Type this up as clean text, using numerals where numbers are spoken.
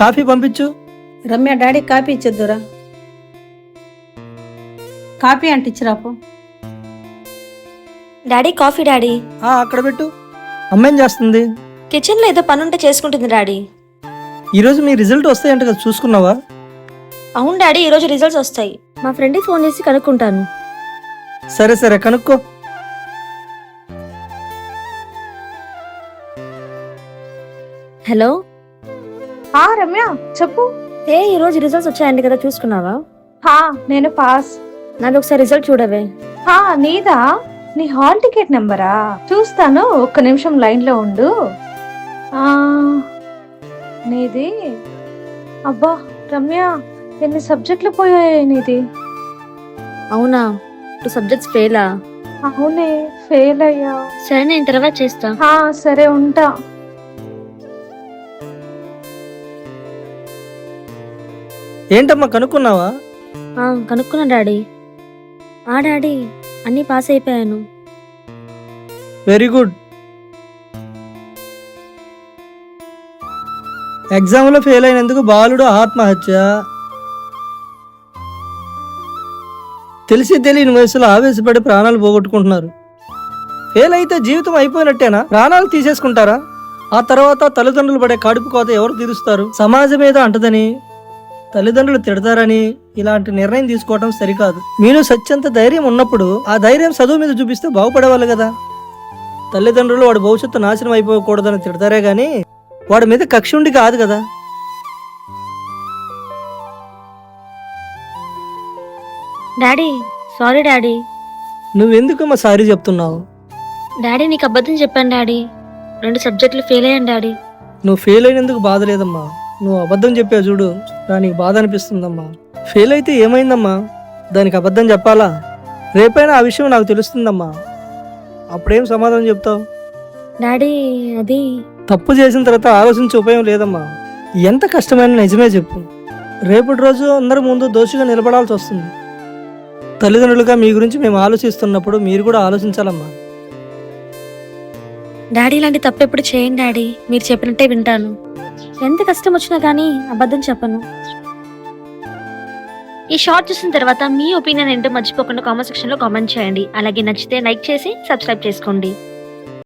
Coffee పంపించు. Ramya daddy coffee ఇచ్చేద్దురా. Coffee అంటే ఇచ్చిరాపు. Daddy coffee daddy. అక్కడ పెట్టు. అమ్మేం చేస్తుంది? కిచెన్లో ఏదో పని ఉంటే చేసుకుంటుంది డాడీ. ఈరోజు మీ రిజల్ట్ వస్తాయంట కదా, చూసుకున్నావా? అవును డాడీ, ఈరోజు రిజల్ట్స్ వస్తాయి. మా ఫ్రెండ్కి ఫోన్ చేసి కనుక్కుంటాను. సరే సరే కనుక్కో. హలో రమ్య చెప్పు. ఈరోజు రిజల్ట్స్ వచ్చాయండి కదా, చూసుకున్నావా? నేను పాస్. నాది ఒకసారి రిజల్ట్ చూడవే. నీదా? నీ హాల్ టికెట్ నెంబరా? చూస్తాను, ఒక్క నిమిషం లైన్ లో ఉండు. నీది అబ్బా రమ్య, ఎన్ని సబ్జెక్టులు పోయాయి నీది? అవునా, 2 సబ్జెక్ట్స్ ఫెయిలా? అవునే, ఫెయిల్ అయ్యా. సరే నేను తర్వాత చేస్తా. సరే ఉంటా. ఏంటమ్మా కనుక్కున్నావా? కనుక్కున్నా డాడీ. డాడీ అన్నీ పాస్ అయిపోయాను. Very good. ఎగ్జామ్లో ఫెయిల్ అయినందుకు బాలుడు ఆత్మహత్య. తెలిసి తెలియని వయసులో ఆవేశపడి ప్రాణాలు పోగొట్టుకుంటున్నారు. ఫెయిల్ అయితే జీవితం అయిపోయినట్టేనా? ప్రాణాలు తీసేసుకుంటారా? ఆ తర్వాత తల్లిదండ్రులు పడే కడుపు కోత ఎవరు తీరుస్తారు? సమాజం మీద అంటదని, తల్లిదండ్రులు తిడతారని ఇలాంటి నిర్ణయం తీసుకోవడం సరికాదు. మీలో సత్యంత ధైర్యం ఉన్నప్పుడు ఆ ధైర్యం చదువు మీద చూపిస్తే బాగుపడేవాళ్ళు కదా. తల్లిదండ్రులు వాడి భవిష్యత్తు నాశనం అయిపోకూడదని తిడతారే గాని వాడి మీద కక్ష ఉండి కాదు కదా. Daddy sorry daddy. నువ్వెందుకమ్మా సారీ చెప్తున్నావు? డాడీ నీకు అబద్ధం చెప్పాను డాడీ. 2 సబ్జెక్టులు ఫెయిల్ అయ్యాను డాడీ. నువ్వు ఫెయిల్ అయినందుకు బాధ లేదమ్మా. నువ్వు అబద్ధం చెప్పావు చూడు, దానికి బాధ అనిపిస్తుందమ్మా. ఫెయిల్ అయితే ఏమైందమ్మా? దానికి అబద్ధం చెప్పాలా? రేపైనా ఆ విషయం నాకు తెలుస్తుందమ్మా. అప్పుడేం సమాధానం చెప్తావు? డాడీ అది తప్పు చేసిన తర్వాత ఆలోచించే ఉపయోగం లేదమ్మా. ఎంత కష్టమైన నిజమే చెప్పు. రేపటి రోజు అందరి ముందు దోషిగా నిలబడాల్సి వస్తుంది. తల్లిదండ్రులుగా మీ గురించి మేము ఆలోచిస్తున్నప్పుడు మీరు కూడా ఆలోచించాలమ్మా. డాడీ ఇలాంటి తప్పు ఎప్పుడు చేయండి డాడీ. మీరు చెప్పినట్టే వింటాను. ఎంత కష్టం వచ్చినా కానీ అబద్ధం చెప్పను. ఈ షార్ట్ చూసిన తర్వాత మీ ఒపీనియన్ ఏంటో మర్చిపోకుండా కామెంట్ సెక్షన్ లో కామెంట్ చేయండి. అలాగే నచ్చితే లైక్ చేసి సబ్స్క్రైబ్ చేసుకోండి.